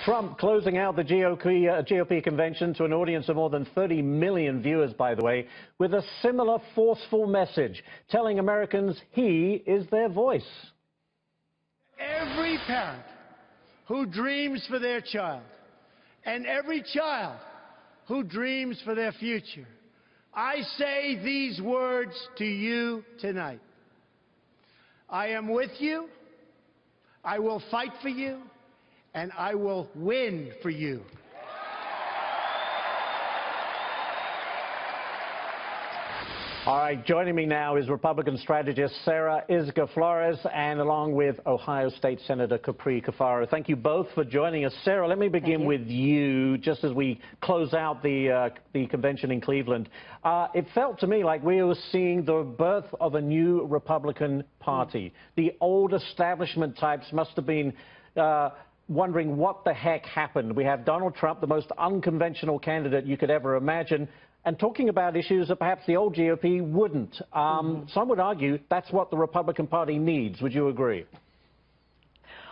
Trump closing out the GOP convention to an audience of more than 30 million viewers, by the way, with a similar forceful message, telling Americans he is their voice. Every parent who dreams for their child, and every child who dreams for their future, I say these words to you tonight. I am with you, I will fight for you, and I will win for you. All right, joining me now is Republican strategist Sarah Isgur Flores, and along with Ohio State Senator Capri Cafaro. Thank you both for joining us. Sarah, let me begin with you, just as we close out the convention in Cleveland. It felt to me like we were seeing the birth of a new Republican Party. The old establishment types must have been wondering what the heck happened. We have Donald Trump, the most unconventional candidate you could ever imagine, and talking about issues that perhaps the old GOP wouldn't. Some would argue that's what the Republican Party needs. Would you agree?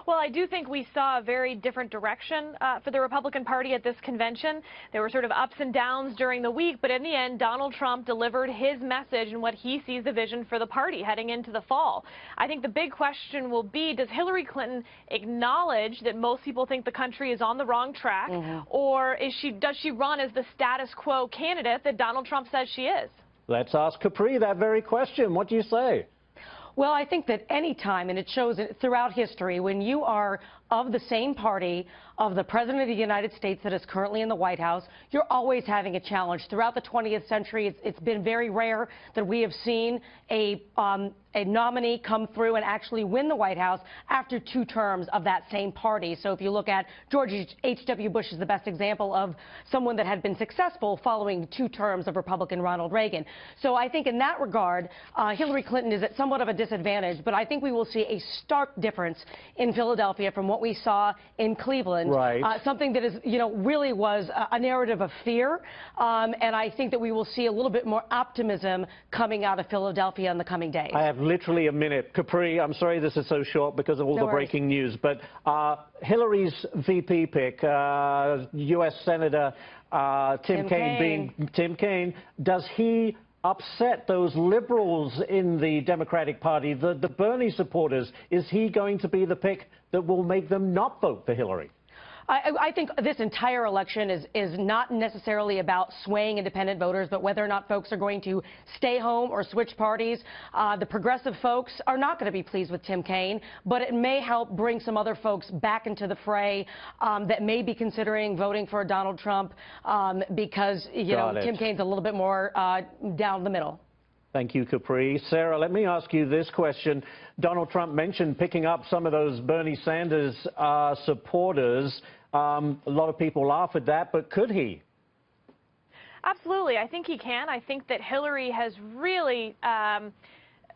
Well, I do think we saw a very different direction for the Republican Party at this convention. There were sort of ups and downs during the week, but in the end, Donald Trump delivered his message and what he sees the vision for the party heading into the fall. I think the big question will be, does Hillary Clinton acknowledge that most people think the country is on the wrong track, or does she run as the status quo candidate that Donald Trump says she is? Let's ask Capri that very question. What do you say? Well, I think that any time, and it shows throughout history, when you are of the same party of the President of the United States that is currently in the White House, you're always having a challenge. Throughout the 20th century, it's been very rare that we have seen a nominee come through and actually win the White House after 2 terms of that same party. So if you look at George H.W. Bush is the best example of someone that had been successful following 2 terms of Republican Ronald Reagan. So I think in that regard, Hillary Clinton is at somewhat of a disadvantage, but I think we will see a stark difference in Philadelphia from what we saw in Cleveland. Right. Something that is, really was a narrative of fear, and I think that we will see a little bit more optimism coming out of Philadelphia in the coming days. I have literally a minute. Capri, I'm sorry this is so short because of all the breaking news, but Hillary's VP pick, U.S. Senator Tim Kaine, does he upset those liberals in the Democratic Party, the Bernie supporters? Is he going to be the pick that will make them not vote for Hillary? I think this entire election is not necessarily about swaying independent voters, but whether or not folks are going to stay home or switch parties. The progressive folks are not going to be pleased with Tim Kaine, but it may help bring some other folks back into the fray that may be considering voting for Donald Trump because, Tim Kaine's a little bit more down the middle. Thank you, Capri. Sarah, let me ask you this question. Donald Trump mentioned picking up some of those Bernie Sanders supporters. A lot of people laugh at that, but could he? Absolutely. I think he can. I think that Hillary has really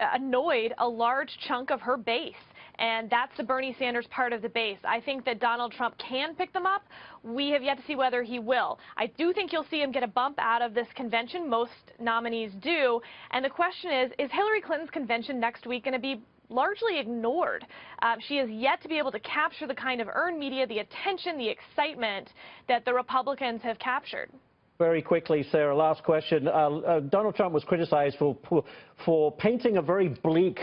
annoyed a large chunk of her base. And that's the Bernie Sanders part of the base. I think that Donald Trump can pick them up. We have yet to see whether he will. I do think you'll see him get a bump out of this convention. Most nominees do. And the question is Hillary Clinton's convention next week going to be largely ignored? She is yet to be able to capture the kind of earned media, the attention, the excitement that the Republicans have captured. Very quickly, Sarah, last question. Donald Trump was criticized for painting a very bleak,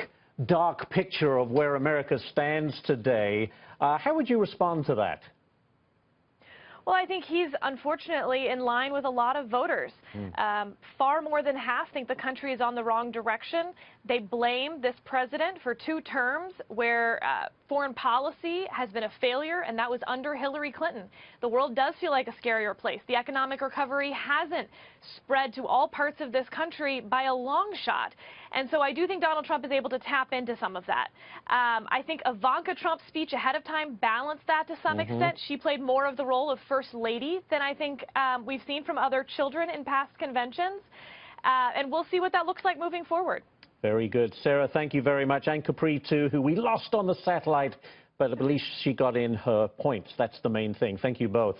dark picture of where America stands today. How would you respond to that? Well, I think he's unfortunately in line with a lot of voters. Far more than half think the country is on the wrong direction. They blame this president for 2 terms where foreign policy has been a failure, and that was under Hillary Clinton. The world does feel like a scarier place. The economic recovery hasn't spread to all parts of this country by a long shot. And so I do think Donald Trump is able to tap into some of that. I think Ivanka Trump's speech ahead of time balanced that to some extent. She played more of the role of First Lady than I think we've seen from other children in past conventions. And we'll see what that looks like moving forward. Very good. Sarah, thank you very much. And Capri, too, who we lost on the satellite, but at least she got in her points. That's the main thing. Thank you both.